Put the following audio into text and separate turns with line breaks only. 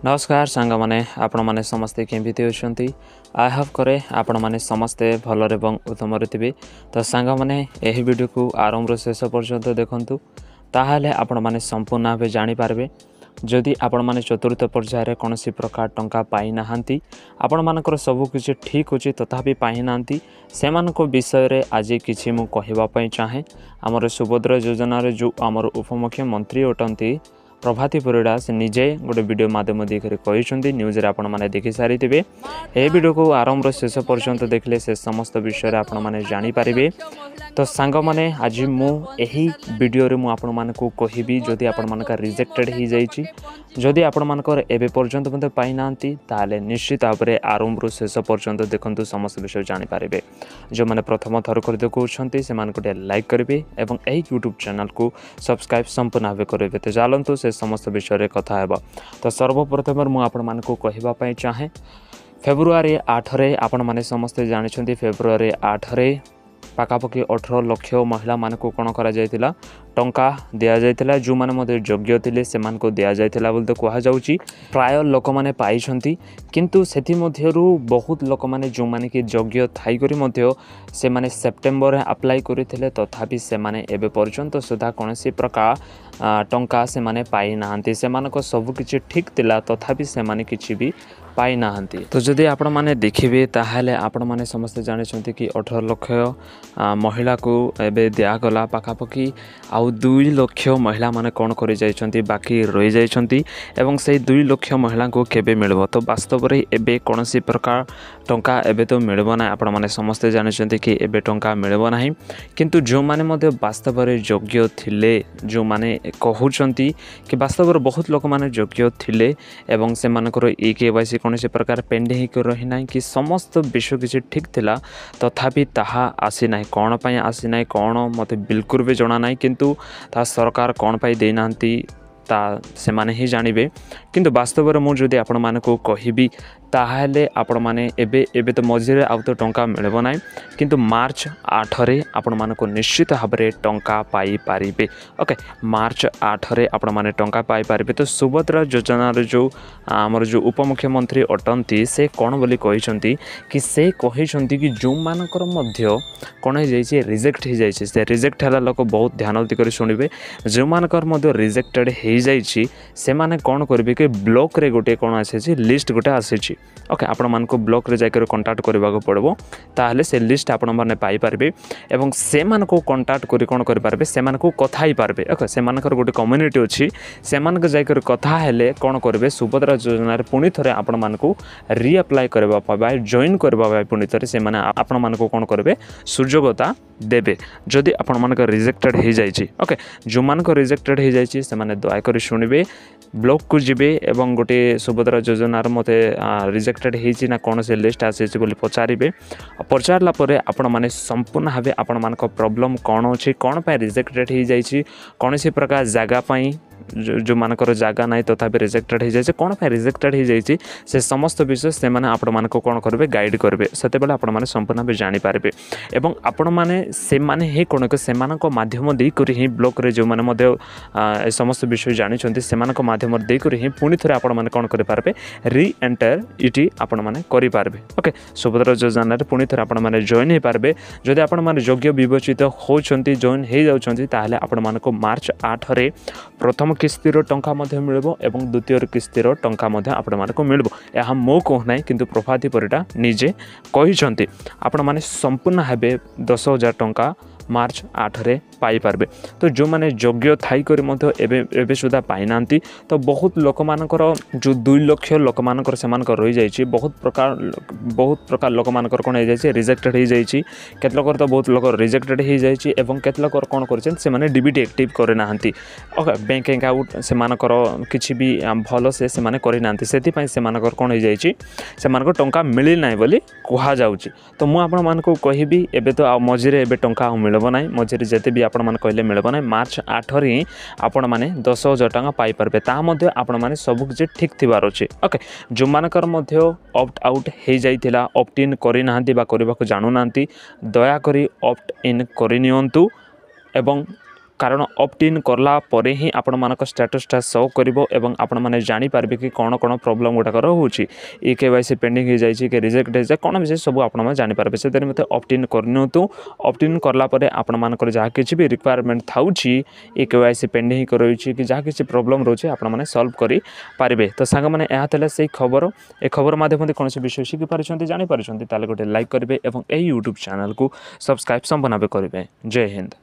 नमस्कार सांग मैंने आपण मैंने समस्ते केमती अच्छा आई हाव करे आपण मैंने समस्ते भलरे उत्तम थे। तो सांग मैंने यही वीडियो को आरंभ शेष पर्यंत देखूँ ताहले आपण मैंने संपूर्ण भाव जानीपारे जदि आपण मैंने चतुर्थ पर्यायर कौन प्रकार टंका पाई ना आपण मानकर सबकि ठीक अच्छे तथापि पाई ना से विषय रे आज किसी मु कहवाई चाहे आमर सुभद्रा योजन जो आमर उपमुख्यमंत्री अटंती प्रभाती परिड़ा से निजे गोटे वीडियो माध्यम देखिए कहते न्यूज आपण मैंने देखी सारी थे। यह वीडियो को आरंभ शेष पर्यंत देखले से समस्त विषय आपण मैंने जानीपारे। तो सांग मैंने आज मुही वीडियो रे आपण मानक कहबी जदि आपण मानक रिजेक्टेड हो जाइए जदि आपण मानकर एबे पर्यंत मते पाई नांती ताले निश्चित भाव में आरंभ शेष पर्यंत देखंतु समस्त विषय जानीपारे। जो मैंने प्रथम थर कर देखुंटे से गोटे लाइक करेंगे और यही यूट्यूब चैनल को सब्सक्राइब संपूर्ण भाव करेंगे। तो चलतु से समस्त विषय कथा हेबा। तो सर्वप्रथम मुझे कहवाई चाहे फेब्रुआरी 8 रे आपण माने समस्ते जानिछंती फेब्रुआरी 8 रे पाखापाखि 18 लाख महिला मानक कौन करा जायतिला टंका दिया जायतिला जो माने मध्ये योग्य थिले सेमान को दिया जायतिला बोल तो कहा जाउची। प्राय लोक माने पाइछंती किंतु सेथि मध्यरु बहुत लोक माने जो माने कि योग्य थाई करी मध्य से माने सेप्टेम्बर अप्लाई करिथिले तथापि से माने एबे पर्यंत सुधा कोनसी प्रकार टंका से माने पाई नाहंती सेमानक सब किछि ठीक तिला तथापि से माने किछि भी पाई नाहंती। तो जदि आपण माने देखिबे ताहाले आपण माने समस्त जानिछंती कि 18 लाख महिला को एबे दिया गला पाखापाखि आउ 2 लाख महिला माने कौन करि जाइछंती बाकी रहि जाइछंती एवं से 2 लाख महिला को केबे मिलबो। तो वास्तव रे एबे कोनसी प्रकार टंका एबे तो मिलबो ना आपण माने समस्त जानिछंती कि एबे टंका मिलबो नाही किंतु जो माने मध्ये वास्तव रे योग्य थिले जो माने कहउछंती कि वास्तव रे बहुत लोक माने योग्य थिले एवं से मानकर केवाईसी कौन प्रकार पेंडिंग हो रही ना कि समस्त विषय किसी ठीक थिला तथापि ताहा आसी ना कौन पाई आसी ना कौन मत बिल्कुल भी जना ना किंतु ता सरकार कौन पाई दे नांती ता से माने ही जानिबे। किंतु वास्तव में मुझे आपण मानक कहबी ताहले आपण माने एबे एबे तो मझिरे आउ तो टंका मिलबो ना किंतु मार्च 8 रे आपण मानक निश्चित भाव में टंका पाई पारिबे। ओके मार्च 8 रे आपण माने टंका पाई पारिबे। तो सुभद्रा योजना जो आमर जो उपमुख्यमंत्री अटंती से कौन बोली कहिसंती कि से कहिसंती कि जो मानकर मध्य कौन हो जाइए रिजेक्ट हो जाइए से रिजेक्ट है लोक बहुत ध्यान देकर शुणवे जो मानकर मध्य रिजेक्टेड हो जाइए से माने कौन करेंगे कि ब्लॉक रे गोटे कौन आसी लिस्ट गोटे आसी ओके आपण मान को ब्लॉक रे जाकर कांटेक्ट करबा पड़बो ताहले से लिस्ट आपण माने पाई पारबे एवं से मान को कांटेक्ट करी कोन करि पारबे से मान को कथा ही पारबे। ओके से मानकर गोटे कम्युनिटी अछि से मान को जाकर कथा हेले कोन करबे सुभद्रा योजना रे पुनी थरे आपण मान को रीअप्लाई करबा पाबा जॉइन करबा पाबा पुनी थरे से माने आपण मान को कोन करबे सुयोग्यता देबे जदि आपण मान को रिजेक्टेड हो जाइए। ओके जो मान को रिजेक्टेड हो जाइए से माने दया करी शुणवे ब्लॉक को जिबे एवं गोटे सुभद्रा योजना मते रिजेक्टेड होइछि ना कौन से लिस्ट आसी बोली पचारे पचारला परे आपण माने संपूर्ण भाव आपण मान प्रॉब्लम कौन अच्छी कौन पे रिजेक्टेड हो जाइए कौन सी प्रकार जगह पाई जो मानकर जगह ना तथापि रिजेक्टेड हो जाए कौन पे रिजेक्टेड हो जाए से समस्त विषय से माने आपण मान को कौन करेंगे गाइड करेंगे से आपण माने संपूर्ण भाव जानीपारे एवं आपण माने से माने ही कौन से माध्यम देकर ही ब्लॉक रे जो माने मध्य समस्त विषय जानी से माध्यम देकर ही पुणी थे आपण माने कौन करेंगे री एंटर इटी आपण माने करेंगे। ओके सुभद्रा योजना पुणी थे आपण माने जॉइन हो पारे जदि आपण माने योग्य विवेचित होती जॉइन हो जाउछंती ताहले आपण मान को मार्च 8 रे प्रथम किस्तिर टंका मिलबो एवं द्वितीय किस्तिर टंका आपण मानक मिलबो। यह मो कहना किंतु प्रभाती परिटा निजे कहिसंती आपण माने संपूर्ण भावे 10,000 टंका मार्च 8 रे पाई पारबे। तो जो माने योग्य थाई करी मध्य एबे सुधा पाई नांती तो बहुत लोक मानकर जो 2 लाख लोक मानकर से मानकर रही जाइए बहुत प्रकार लोक मानकर कोन हो जाइए रिजेक्टेड हो जाइए केत लोक तो बहुत लोक रिजेक्टेड हो जाइए एवं केत लोक कोन करछन से माने डीबीटी एक्टिव करे नांती। ओके बैंक अकाउंट से मानकर किछि भी भलो से माने करि नांती सेति पई से मानकर कोन हो जाइए से मानकर टंका मिली नाही बोली कहा जाउची। तो मु आपण मानको कहिबी एबे तो मझिरे एबे टंका मिलबो नाही मझिरे जते भी आपण मान कहले मिलबो नाही मार्च 8 रे आपण माने 10,000 टंका पाई पारबे ता मध्ये आपण माने सब किछि ठीक थिबार अछि। ओके जो मानकर मध्ये ऑप्ट आउट हे जाइथिला ऑप्ट इन करि नाहंती बा करबा को जानु नाहंती दया करी ऑप्ट इन करि नियंतु एवं कारण ऑप्ट इन करला परे ही आपण मानक स्टेटसटा शो करिवो एवं आपण माने जानि पारबे कि कोन कोन प्रॉब्लम गुडा होउची ई केवाईसी पेंडिंग हो जाइए कि रिजेक्ट हो जाए कौन विषय सब आप जानीपारे से मत ऑप्ट इन करनियंतु ऑप्ट इन करला आपण मानकर जहाँ किसी भी रिक्वायरमेंट थाउची ई केवाईसी पेंडिंग रही कि जहाँ किसी प्रॉब्लम रोचे आपण माने सॉल्व करि पारिबे। तो सांग माने ଏହା ଥିଲା ସେଇ खबर ए खबर माध्यम कौन विषय शिखि पारिछंती जानि पारिछंती ताले गोटे लाइक करेंगे और यही यूट्यूब चैनल को सब्सक्राइब संबनाबे करेंगे। जय हिंद।